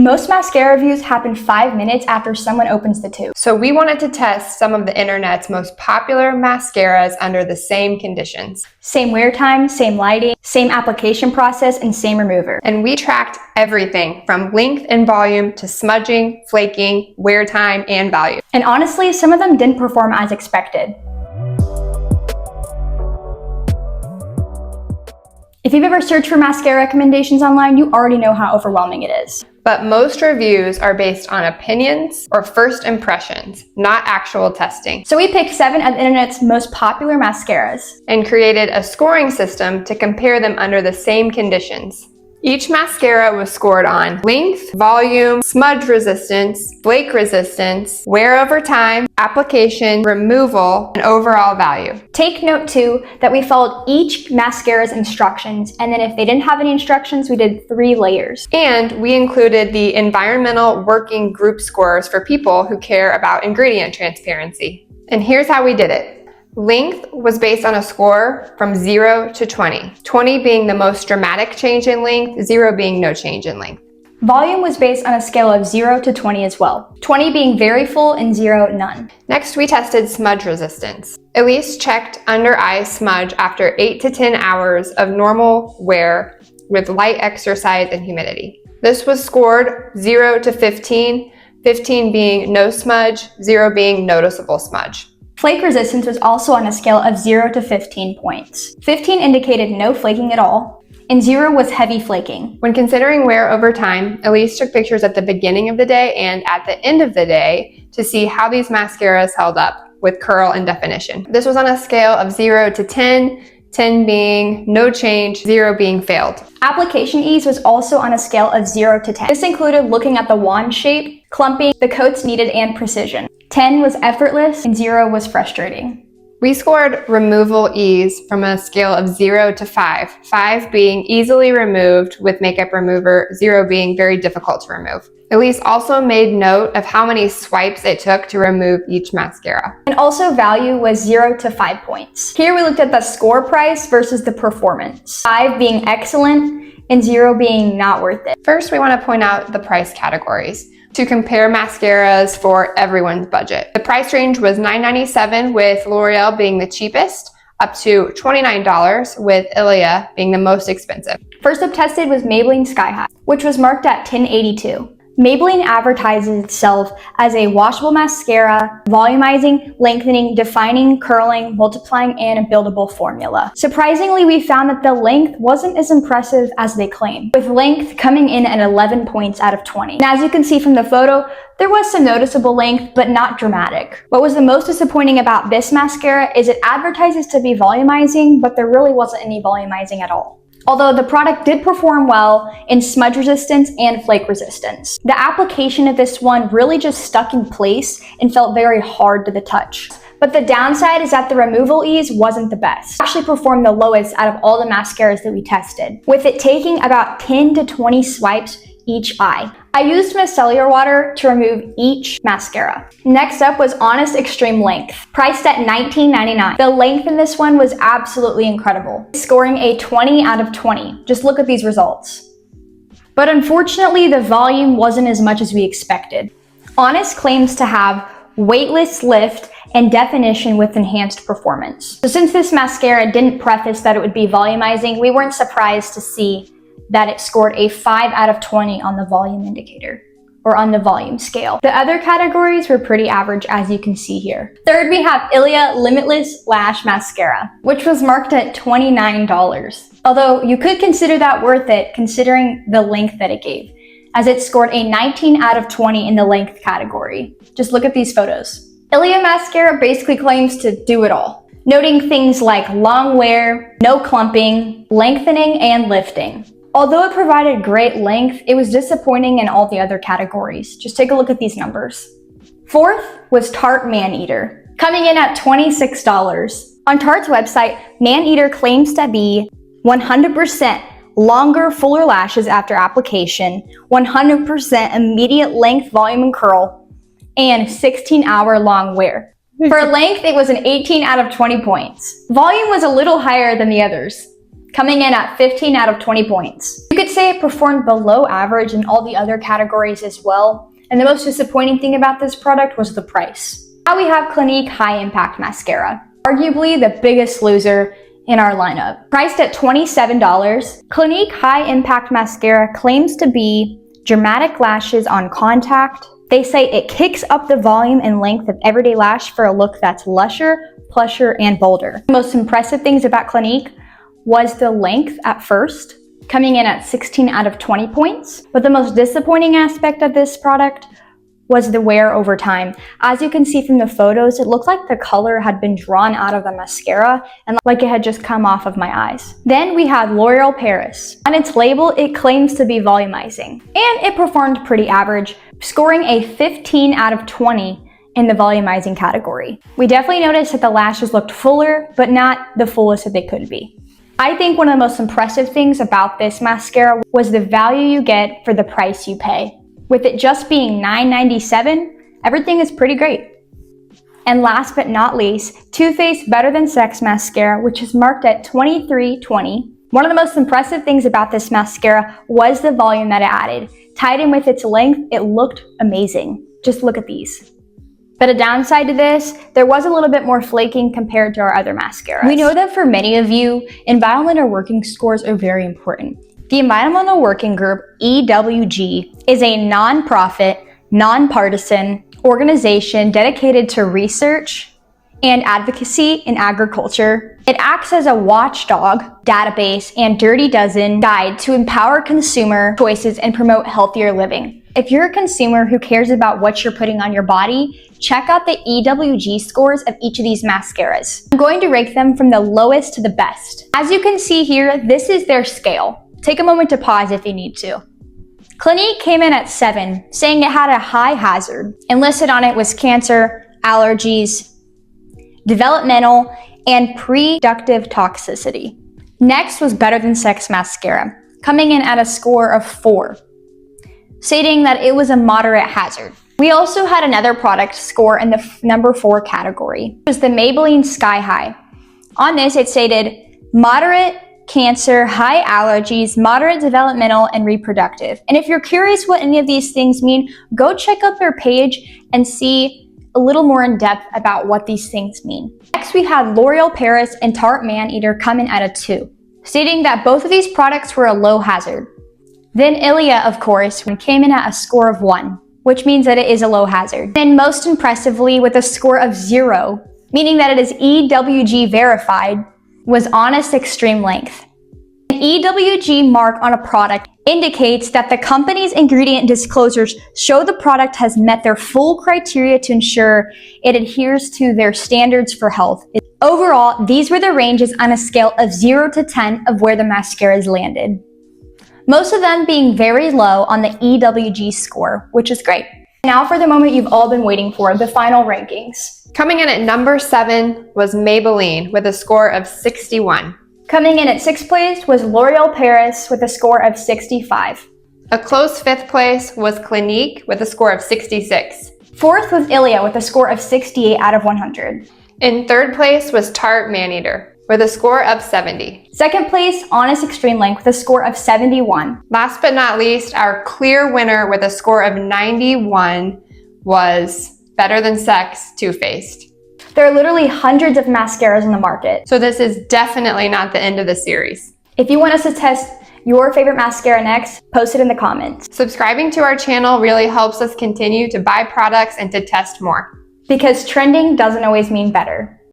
Most mascara reviews happen 5 minutes after someone opens the tube. So we wanted to test some of the internet's most popular mascaras under the same conditions. Same wear time, same lighting, same application process, and same remover. And we tracked everything from length and volume to smudging, flaking, wear time, and value. And honestly, some of them didn't perform as expected. If you've ever searched for mascara recommendations online, you already know how overwhelming it is. But most reviews are based on opinions or first impressions, not actual testing. So we picked 7 of the internet's most popular mascaras and created a scoring system to compare them under the same conditions. Each mascara was scored on length, volume, smudge resistance, flake resistance, wear over time, application, removal, and overall value. Take note too that we followed each mascara's instructions, and then if they didn't have any instructions, we did 3 layers. And we included the environmental working group scores for people who care about ingredient transparency. And here's how we did it. Length was based on a score from 0 to 20, 20 being the most dramatic change in length, 0 being no change in length. Volume was based on a scale of 0 to 20 as well, 20 being very full and 0 none. Next, we tested smudge resistance. Elise checked under eye smudge after 8 to 10 hours of normal wear with light exercise and humidity. This was scored 0 to 15, 15 being no smudge, 0 being noticeable smudge. Flake resistance was also on a scale of 0 to 15 points. 15 indicated no flaking at all, and 0 was heavy flaking. When considering wear over time, Elise took pictures at the beginning of the day and at the end of the day to see how these mascaras held up with curl and definition. This was on a scale of 0 to 10, 10 being no change, 0 being failed. Application ease was also on a scale of 0 to 10. This included looking at the wand shape, clumping, the coats needed, and precision. 10 was effortless and 0 was frustrating. We scored removal ease from a scale of 0 to 5, 5 being easily removed with makeup remover, 0 being very difficult to remove. Elise also made note of how many swipes it took to remove each mascara. And also value was 0 to 5 points. Here we looked at the score price versus the performance. 5 being excellent and 0 being not worth it. First, we want to point out the price categories to compare mascaras for everyone's budget. The price range was $9.97 with L'Oreal being the cheapest, up to $29 with Ilia being the most expensive. First up tested was Maybelline Sky High, which was marked at $10.82. Maybelline advertises itself as a washable mascara, volumizing, lengthening, defining, curling, multiplying, and a buildable formula. Surprisingly, we found that the length wasn't as impressive as they claim, with length coming in at 11 points out of 20. And as you can see from the photo, there was some noticeable length, but not dramatic. What was the most disappointing about this mascara is it advertises to be volumizing, but there really wasn't any volumizing at all. Although the product did perform well in smudge resistance and flake resistance. The application of this one really just stuck in place and felt very hard to the touch. But the downside is that the removal ease wasn't the best. It actually performed the lowest out of all the mascaras that we tested, with it taking about 10 to 20 swipes each eye. I used micellar water to remove each mascara. Next up was Honest Extreme Length, priced at $19.99. The length in this one was absolutely incredible, scoring a 20 out of 20. Just look at these results. But unfortunately, the volume wasn't as much as we expected. Honest claims to have weightless lift and definition with enhanced performance. So since this mascara didn't preface that it would be volumizing, we weren't surprised to see that it scored a 5 out of 20 on the volume indicator, or on the volume scale. The other categories were pretty average, as you can see here. Third, we have Ilia Limitless Lash Mascara, which was marked at $29. Although you could consider that worth it considering the length that it gave, as it scored a 19 out of 20 in the length category. Just look at these photos. Ilia Mascara basically claims to do it all, noting things like long wear, no clumping, lengthening, and lifting. Although it provided great length, it was disappointing in all the other categories. Just take a look at these numbers. Fourth was Tarte Maneater, coming in at $26. On Tarte's website, Maneater claims to be 100% longer, fuller lashes after application, 100% immediate length, volume, and curl, and 16-hour long wear. For length, it was an 18 out of 20 points. Volume was a little higher than the others. coming in at 15 out of 20 points. You could say it performed below average in all the other categories as well, and the most disappointing thing about this product was the price. Now we have Clinique High Impact Mascara, arguably the biggest loser in our lineup. Priced at $27, Clinique High Impact Mascara claims to be dramatic lashes on contact. They say it kicks up the volume and length of everyday lash for a look that's lusher, plusher, and bolder. The most impressive things about Clinique was the length at first, coming in at 16 out of 20 points. But the most disappointing aspect of this product was the wear over time. As you can see from the photos, it looked like the color had been drawn out of the mascara and like it had just come off of my eyes. Then we had L'Oreal Paris. On its label, it claims to be volumizing, and it performed pretty average, scoring a 15 out of 20 in the volumizing category. We definitely noticed that the lashes looked fuller, but not the fullest that they could be. I think one of the most impressive things about this mascara was the value you get for the price you pay. With it just being $9.97, everything is pretty great. And last but not least, Too Faced Better Than Sex Mascara, which is marked at $23.20. One of the most impressive things about this mascara was the volume that it added. Tied in with its length, it looked amazing. Just look at these. But a downside to this, there was a little bit more flaking compared to our other mascaras. We know that for many of you, environmental working scores are very important. The Environmental Working Group, EWG, is a nonprofit, nonpartisan organization dedicated to research and advocacy in agriculture. It acts as a watchdog, database, and Dirty Dozen guide to empower consumer choices and promote healthier living. If you're a consumer who cares about what you're putting on your body, check out the EWG scores of each of these mascaras. I'm going to rank them from the lowest to the best. As you can see here, this is their scale. Take a moment to pause if you need to. Clinique came in at 7, saying it had a high hazard, and listed on it was cancer, allergies, developmental, and reproductive toxicity. Next was Better Than Sex Mascara, coming in at a score of 4, stating that it was a moderate hazard. We also had another product score in the number 4 category. It was the Maybelline Sky High. On this, it stated moderate cancer, high allergies, moderate developmental, and reproductive. And if you're curious what any of these things mean, go check out their page and see a little more in depth about what these things mean. Next, we had L'Oreal Paris and Tarte Maneater come in at a 2, stating that both of these products were a low hazard. Then Ilia, of course, came in at a score of 1, which means that it is a low hazard. And most impressively, with a score of 0, meaning that it is EWG verified, was Honest Extreme Length. An EWG mark on a product indicates that the company's ingredient disclosures show the product has met their full criteria to ensure it adheres to their standards for health. Overall, these were the ranges on a scale of 0 to 10 of where the mascaras landed. Most of them being very low on the EWG score, which is great. Now for the moment you've all been waiting for, the final rankings. Coming in at number 7 was Maybelline with a score of 61. Coming in at 6th place was L'Oreal Paris with a score of 65. A close 5th place was Clinique with a score of 66. 4th was Ilia with a score of 68 out of 100. In 3rd place was Tarte Maneater with a score of 70. 2nd place, Honest Extreme Length with a score of 71. Last but not least, our clear winner with a score of 91 was Better Than Sex Too Faced. There are literally hundreds of mascaras in the market. So this is definitely not the end of the series. If you want us to test your favorite mascara next, post it in the comments. Subscribing to our channel really helps us continue to buy products and to test more. Because trending doesn't always mean better.